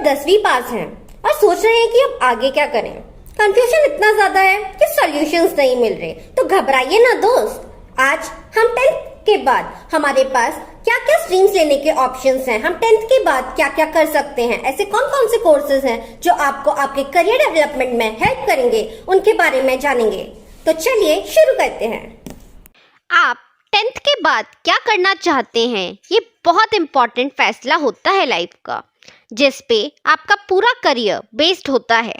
10वीं पास हैं और सोच रहे हैं कि अब आगे क्या करें। कंफ्यूजन इतना ज्यादा है कि सॉल्यूशंस नहीं मिल रहे, तो घबराइए ना दोस्त। आज हम 10th के बाद हमारे पास क्या क्या स्ट्रीम्स लेने के ऑप्शंस हैं, हम 10th के बाद क्या क्या कर सकते हैं, ऐसे कौन कौन से कोर्सेज हैं जो आपको आपके करियर डेवलपमेंट में हेल्प करेंगे, उनके बारे में जानेंगे। तो चलिए शुरू करते हैं। आप 10th के बाद क्या करना चाहते हैं, ये बहुत इंपॉर्टेंट फैसला होता है लाइफ का, जिस पे आपका पूरा करियर बेस्ड होता है।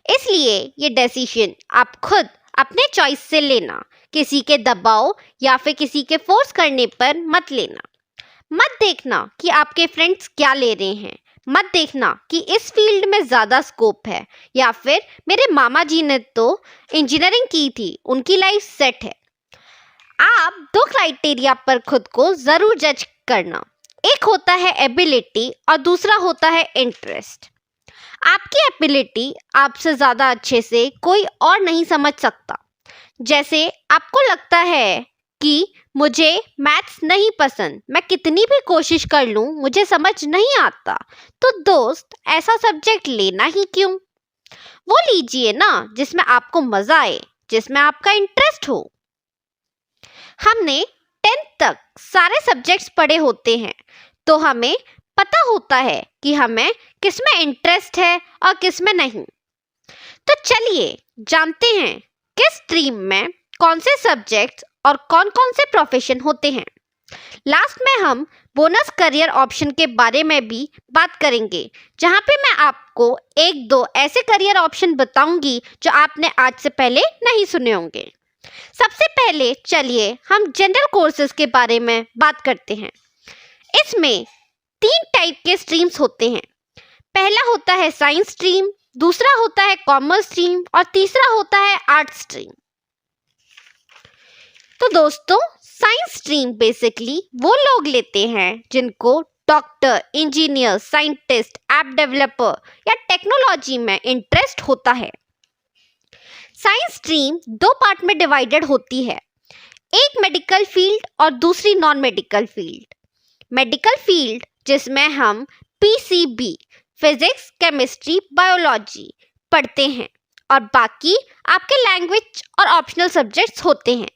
इसलिए ये डिसीजन आप खुद अपने चॉइस से लेना, किसी के दबाव या फिर किसी के फोर्स करने पर मत लेना। मत देखना कि आपके फ्रेंड्स क्या ले रहे हैं, मत देखना कि इस फील्ड में ज़्यादा स्कोप है या फिर मेरे मामा जी ने तो इंजीनियरिंग की थी, उनकी लाइफ सेट है। आप दो क्राइटेरिया पर खुद को ज़रूर जज करना, एक होता है एबिलिटी और दूसरा होता है इंटरेस्ट। आपकी एबिलिटी आपसे ज़्यादा अच्छे से कोई और नहीं समझ सकता। जैसे आपको लगता है कि मुझे मैथ्स नहीं पसंद, मैं कितनी भी कोशिश कर लूँ मुझे समझ नहीं आता, तो दोस्त ऐसा सब्जेक्ट लेना ही क्यों। वो लीजिए ना जिसमें आपको मज़ा आए, जिसमें आपका इंटरेस्ट हो। हमने 10th तक सारे सब्जेक्ट्स पढ़े होते हैं, तो हमें पता होता है कि हमें किस में इंटरेस्ट है और किस में नहीं। तो चलिए जानते हैं किस स्ट्रीम में कौन से सब्जेक्ट्स और कौन कौन से प्रोफेशन होते हैं। लास्ट में हम बोनस करियर ऑप्शन के बारे में भी बात करेंगे, जहां पे मैं आपको एक दो ऐसे करियर ऑप्शन बताऊंगी जो आपने आज से पहले नहीं सुने होंगे। सबसे पहले चलिए हम जनरल कोर्सेज के बारे में बात करते हैं। इसमें 3 टाइप के स्ट्रीम्स होते हैं। पहला होता है साइंस स्ट्रीम, दूसरा होता है कॉमर्स स्ट्रीम और तीसरा होता है आर्ट्स स्ट्रीम। तो दोस्तों, साइंस स्ट्रीम बेसिकली वो लोग लेते हैं जिनको doctor, engineer, scientist, app developer या टेक्नोलॉजी में इंटरेस्ट होता है। साइंस स्ट्रीम 2 पार्ट में डिवाइडेड होती है, एक मेडिकल फील्ड और दूसरी non medical field. Medical field जिसमें हम पीसीबी, फिजिक्स, केमिस्ट्री, बायोलॉजी पढ़ते हैं और बाकी आपके लैंग्वेज और ऑप्शनल सब्जेक्ट्स होते हैं।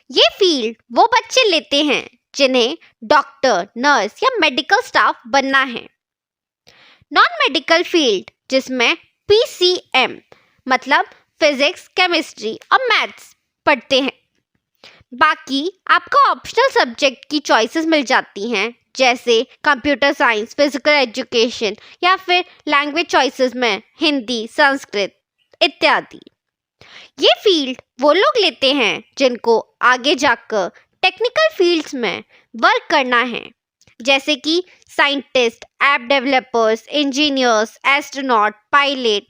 ये फील्ड वो बच्चे लेते हैं जिन्हें डॉक्टर, नर्स या मेडिकल स्टाफ बनना है। नॉन मेडिकल फील्ड जिसमें पीसीएम मतलब फिजिक्स, केमिस्ट्री और मैथ्स पढ़ते हैं। बाकी आपको ऑप्शनल सब्जेक्ट की चॉइसेस मिल जाती हैं, जैसे कंप्यूटर साइंस, फिजिकल एजुकेशन या फिर लैंग्वेज चॉइसेस में हिंदी, संस्कृत इत्यादि। ये फील्ड वो लोग लेते हैं जिनको आगे जाकर टेक्निकल फील्ड्स में वर्क करना है, जैसे कि scientist, app developers, engineers, astronaut, pilot.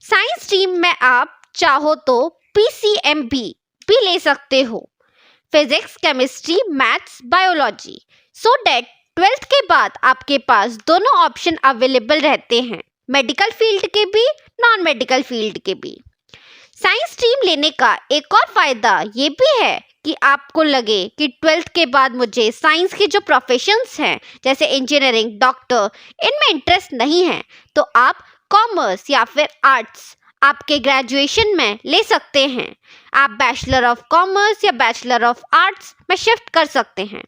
Science stream में आप चाहो तो पीसीएम भी ले सकते हो, physics, chemistry, maths, biology, so that 12th के बाद आपके पास दोनों ऑप्शन अवेलेबल रहते हैं, मेडिकल फील्ड के भी, नॉन मेडिकल फील्ड के भी। साइंस स्ट्रीम लेने का एक और फायदा ये भी है कि आपको लगे कि 12th के बाद मुझे साइंस के जो प्रोफेशंस हैं जैसे इंजीनियरिंग, डॉक्टर, इनमें इंटरेस्ट नहीं है, तो आप कॉमर्स या फिर आर्ट्स आपके ग्रेजुएशन में ले सकते हैं। आप बैचलर ऑफ कॉमर्स या बैचलर ऑफ आर्ट्स में शिफ्ट कर सकते हैं।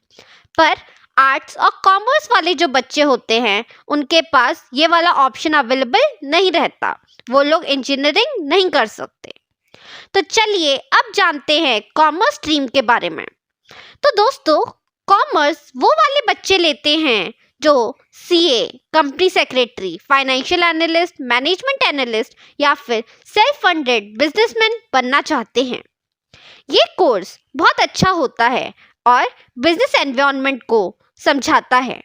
पर आर्ट्स और कॉमर्स वाले जो बच्चे होते हैं उनके पास ये वाला ऑप्शन अवेलेबल नहीं रहता, वो लोग इंजीनियरिंग नहीं कर सकते। तो चलिए अब जानते हैं कॉमर्स स्ट्रीम के बारे में। तो दोस्तों, कॉमर्स वो वाले बच्चे लेते हैं जो CA, company secretary, financial analyst, management analyst या फिर सेल्फ फंडेड बिजनेसमैन बनना चाहते हैं। ये कोर्स बहुत अच्छा होता है और बिजनेस एनवायरनमेंट को समझाता है।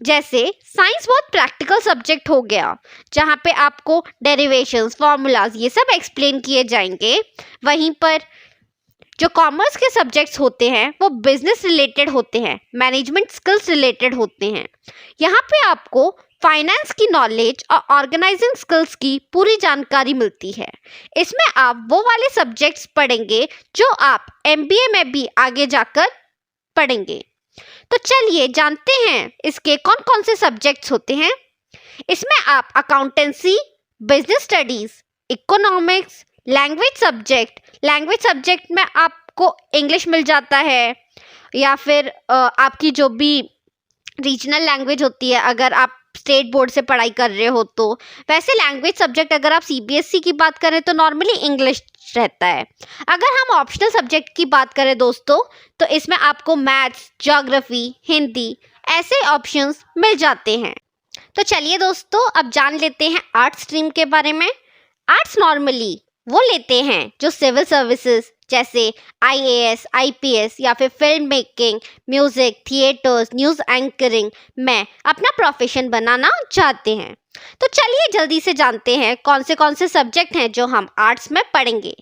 जैसे साइंस बहुत प्रैक्टिकल सब्जेक्ट हो गया, जहाँ पे आपको डेरिवेशंस, फॉर्मूलाज ये सब एक्सप्लेन किए जाएंगे। वहीं पर जो कॉमर्स के सब्जेक्ट्स होते हैं वो बिजनेस रिलेटेड होते हैं, मैनेजमेंट स्किल्स रिलेटेड होते हैं। यहाँ पे आपको फाइनेंस की नॉलेज और ऑर्गेनाइजिंग स्किल्स की पूरी जानकारी मिलती है। इसमें आप वो वाले सब्जेक्ट्स पढ़ेंगे जो आप एमबीए में भी आगे जाकर पढ़ेंगे। तो चलिए जानते हैं इसके कौन कौन से सब्जेक्ट्स होते हैं। इसमें आप accountancy, business studies, economics, language subject में आपको इंग्लिश मिल जाता है, या फिर आपकी जो भी रीजनल लैंग्वेज होती है अगर आप स्टेट बोर्ड से पढ़ाई कर रहे हो तो। वैसे लैंग्वेज सब्जेक्ट अगर आप सीबीएसई की बात करें तो नॉर्मली इंग्लिश रहता है। अगर हम ऑप्शनल सब्जेक्ट की बात करें दोस्तों, तो इसमें आपको मैथ्स, ज्योग्राफी, हिंदी ऐसे ऑप्शंस मिल जाते हैं। तो चलिए दोस्तों अब जान लेते हैं आर्ट्स स्ट्रीम के बारे में। आर्ट्स नॉर्मली वो लेते हैं जो सिविल सर्विसेज जैसे आईएएस, आईपीएस या फिर film making, music, theatres, news anchoring में अपना प्रोफेशन बनाना चाहते हैं। तो चलिए जल्दी से जानते हैं कौन से सब्जेक्ट हैं जो हम आर्ट्स में पढ़ेंगे।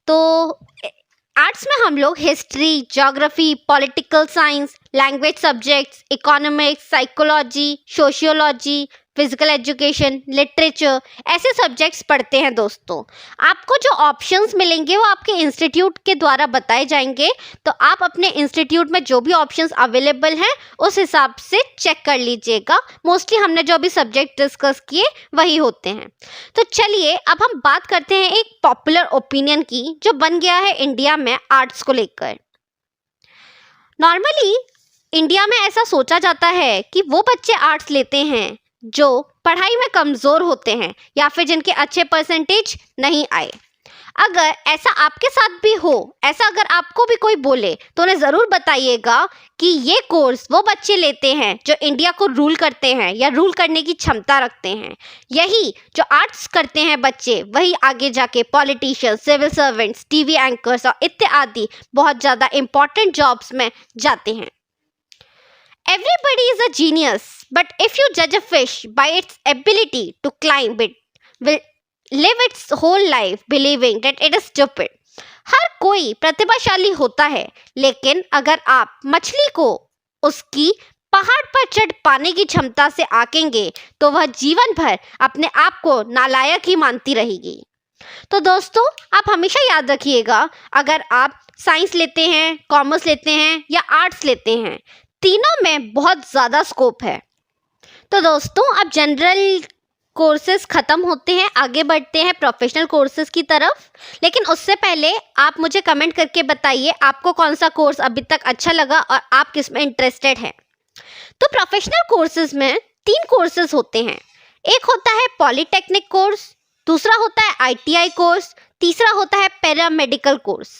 तो आर्ट्स में हम लोग history, geography, political science, language subjects, economics, psychology, sociology, physical education, literature ऐसे सब्जेक्ट्स पढ़ते हैं दोस्तों। आपको जो ऑप्शंस मिलेंगे वो आपके इंस्टीट्यूट के द्वारा बताए जाएंगे, तो आप अपने इंस्टीट्यूट में जो भी ऑप्शंस अवेलेबल हैं उस हिसाब से चेक कर लीजिएगा। मोस्टली हमने जो भी सब्जेक्ट डिस्कस किए वही होते हैं। तो चलिए अब हम बात करते हैं एक पॉपुलर ओपिनियन की जो बन गया है इंडिया में आर्ट्स को लेकर। नॉर्मली इंडिया में ऐसा सोचा जाता है कि वो बच्चे आर्ट्स लेते हैं जो पढ़ाई में कमज़ोर होते हैं या फिर जिनके अच्छे परसेंटेज नहीं आए। अगर ऐसा आपके साथ भी हो, ऐसा अगर आपको भी कोई बोले तो उन्हें ज़रूर बताइएगा कि ये कोर्स वो बच्चे लेते हैं जो इंडिया को रूल करते हैं या रूल करने की क्षमता रखते हैं। यही जो आर्ट्स करते हैं बच्चे वही आगे जाके politician, civil servants, TV anchors और इत्यादि बहुत ज़्यादा इम्पॉर्टेंट जॉब्स में जाते हैं। Everybody is a genius, but if you judge a fish by its ability to climb, it will live its whole life believing that it is stupid. हर कोई प्रतिभाशाली होता है, लेकिन अगर आप मछली को उसकी पहाड़ पर चढ़ पाने की क्षमता से आंकेंगे तो वह जीवन भर अपने आप को नालायक ही मानती रहेगी। तो दोस्तों आप हमेशा याद रखिएगा, अगर आप साइंस लेते हैं, कॉमर्स लेते हैं या आर्ट्स लेते हैं, तीनों में बहुत ज़्यादा स्कोप है। तो दोस्तों अब जनरल कोर्सेज ख़त्म होते हैं, आगे बढ़ते हैं प्रोफेशनल कोर्सेज की तरफ। लेकिन उससे पहले आप मुझे कमेंट करके बताइए आपको कौन सा कोर्स अभी तक अच्छा लगा और आप किस में इंटरेस्टेड हैं। तो प्रोफेशनल कोर्सेज में 3 कोर्सेज होते हैं। एक होता है पॉलीटेक्निक कोर्स, दूसरा होता है आईटीआई कोर्स, तीसरा होता है पैरामेडिकल कोर्स।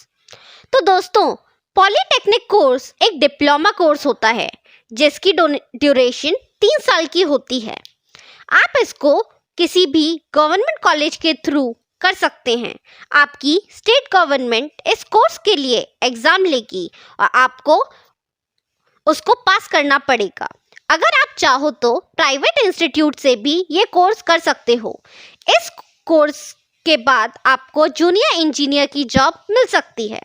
तो दोस्तों पॉलीटेक्निक कोर्स एक डिप्लोमा कोर्स होता है जिसकी ड्यूरेशन 3 साल की होती है। आप इसको किसी भी गवर्नमेंट कॉलेज के थ्रू कर सकते हैं। आपकी स्टेट गवर्नमेंट इस कोर्स के लिए एग्ज़ाम लेगी और आपको उसको पास करना पड़ेगा। अगर आप चाहो तो प्राइवेट इंस्टीट्यूट से भी ये कोर्स कर सकते हो। इस कोर्स के बाद आपको जूनियर इंजीनियर की जॉब मिल सकती है।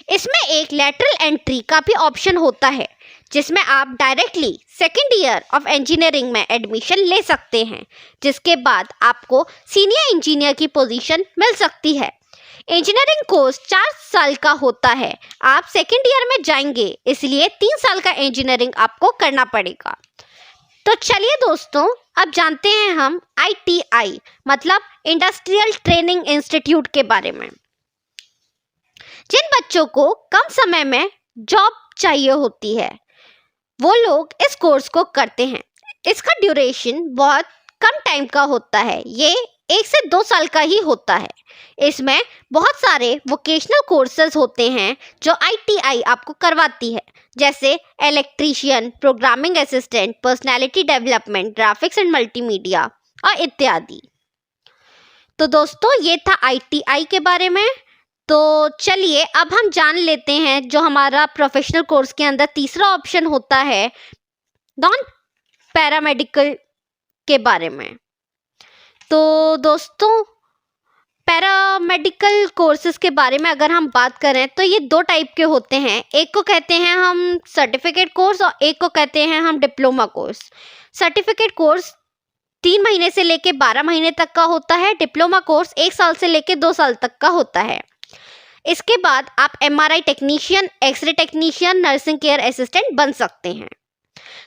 इसमें एक लैटरल एंट्री का भी ऑप्शन होता है जिसमें आप directly second year of engineering में एडमिशन ले सकते हैं, जिसके बाद आपको सीनियर इंजीनियर की पोजीशन मिल सकती है। इंजीनियरिंग कोर्स 4 साल का होता है। आप सेकेंड ईयर में जाएंगे इसलिए 3 साल का इंजीनियरिंग आपको करना पड़ेगा। तो चलिए दोस्तों अब जानते हैं हम ITI मतलब इंडस्ट्रियल ट्रेनिंग इंस्टीट्यूट के बारे में। जिन बच्चों को कम समय में जॉब चाहिए होती है वो लोग इस कोर्स को करते हैं। इसका ड्यूरेशन बहुत कम टाइम का होता है, ये 1 से 2 साल का ही होता है। इसमें बहुत सारे वोकेशनल कोर्सेज होते हैं जो ITI आपको करवाती है, जैसे electrician, programming assistant, personality development, graphics and multimedia और इत्यादि। तो दोस्तों ये था ITI के बारे में। तो चलिए अब हम जान लेते हैं जो हमारा प्रोफेशनल कोर्स के अंदर तीसरा ऑप्शन होता है नॉन पैरामेडिकल के बारे में। तो दोस्तों पैरामेडिकल कोर्सेज के बारे में अगर हम बात करें तो ये 2 टाइप के होते हैं। एक को कहते हैं हम सर्टिफिकेट कोर्स और एक को कहते हैं हम डिप्लोमा कोर्स। सर्टिफिकेट कोर्स 3 महीने से लेके 12 महीने तक का होता है। डिप्लोमा कोर्स 1 साल से लेके 2 साल तक का होता है। इसके बाद आप MRI technician, x-ray technician, nursing care assistant बन सकते हैं।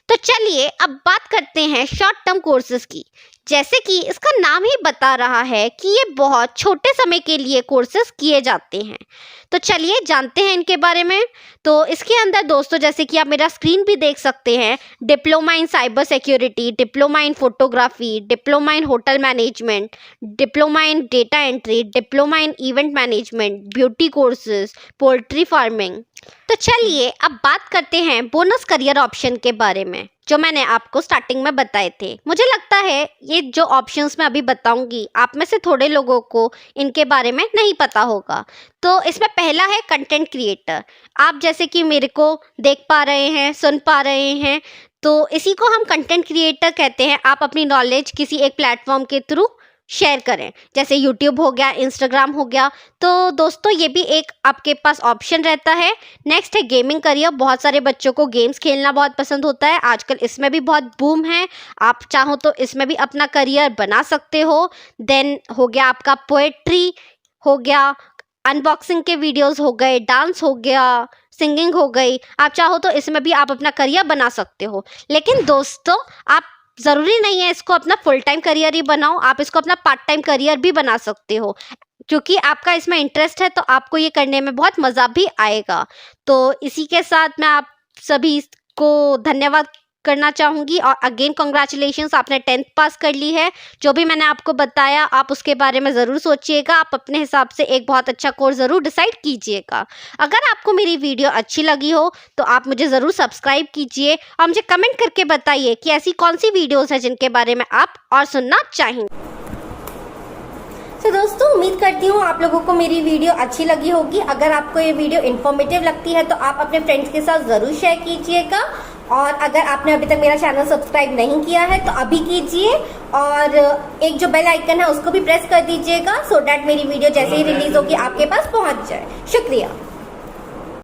तो चलिए अब बात करते हैं शॉर्ट टर्म कोर्सेज की। जैसे कि इसका नाम ही बता रहा है कि ये बहुत छोटे समय के लिए कोर्सेज किए जाते हैं। तो चलिए जानते हैं इनके बारे में। तो इसके अंदर दोस्तों, जैसे कि आप मेरा स्क्रीन भी देख सकते हैं, diploma in cyber security, diploma in photography, diploma in hotel management, diploma in data entry, diploma in event management, beauty courses, poultry farming. तो चलिए अब बात करते हैं बोनस करियर ऑप्शन के बारे में, जो मैंने आपको स्टार्टिंग में बताए थे। मुझे लगता है ये जो ऑप्शंस मैं अभी बताऊंगी, आप में से थोड़े लोगों को इनके बारे में नहीं पता होगा। तो इसमें पहला है कंटेंट क्रिएटर। आप जैसे कि मेरे को देख पा रहे हैं, सुन पा रहे हैं, तो इसी को हम कंटेंट क्रिएटर कहते हैं। आप अपनी नॉलेज किसी एक प्लेटफॉर्म के थ्रू शेयर करें, जैसे यूट्यूब हो गया, इंस्टाग्राम हो गया। तो दोस्तों ये भी एक आपके पास ऑप्शन रहता है। नेक्स्ट है गेमिंग करियर। बहुत सारे बच्चों को गेम्स खेलना बहुत पसंद होता है, आजकल इसमें भी बहुत बूम है। आप चाहो तो इसमें भी अपना करियर बना सकते हो। देन हो गया आपका पोएट्री हो गया, अनबॉक्सिंग के वीडियोस हो गए, डांस हो गया, सिंगिंग हो गई। आप चाहो तो इसमें भी आप अपना करियर बना सकते हो। लेकिन दोस्तों आप ज़रूरी नहीं है इसको अपना फुल टाइम करियर ही बनाओ, आप इसको अपना पार्ट टाइम करियर भी बना सकते हो। क्योंकि आपका इसमें इंटरेस्ट है तो आपको ये करने में बहुत मज़ा भी आएगा। तो इसी के साथ मैं आप सभी को धन्यवाद करना चाहूँगी और अगेन कॉन्ग्रेचुलेशंस, आपने 10th पास कर ली है। जो भी मैंने आपको बताया आप उसके बारे में ज़रूर सोचिएगा, आप अपने हिसाब से एक बहुत अच्छा कोर्स ज़रूर डिसाइड कीजिएगा। अगर आपको मेरी वीडियो अच्छी लगी हो तो आप मुझे ज़रूर सब्सक्राइब कीजिए और मुझे कमेंट करके बताइए कि ऐसी कौन सी वीडियोज़ हैं जिनके बारे में आप और सुनना चाहेंगे। तो दोस्तों उम्मीद करती हूँ आप लोगों को मेरी वीडियो अच्छी लगी होगी। अगर आपको ये वीडियो इन्फॉर्मेटिव लगती है तो आप अपने फ्रेंड्स के साथ ज़रूर शेयर कीजिएगा। और अगर आपने अभी तक मेरा चैनल सब्सक्राइब नहीं किया है तो अभी कीजिए और एक जो बेल आइकन है उसको भी प्रेस कर दीजिएगा, सो डैट मेरी वीडियो जैसे ही रिलीज होगी आपके पास पहुंच जाए। शुक्रिया।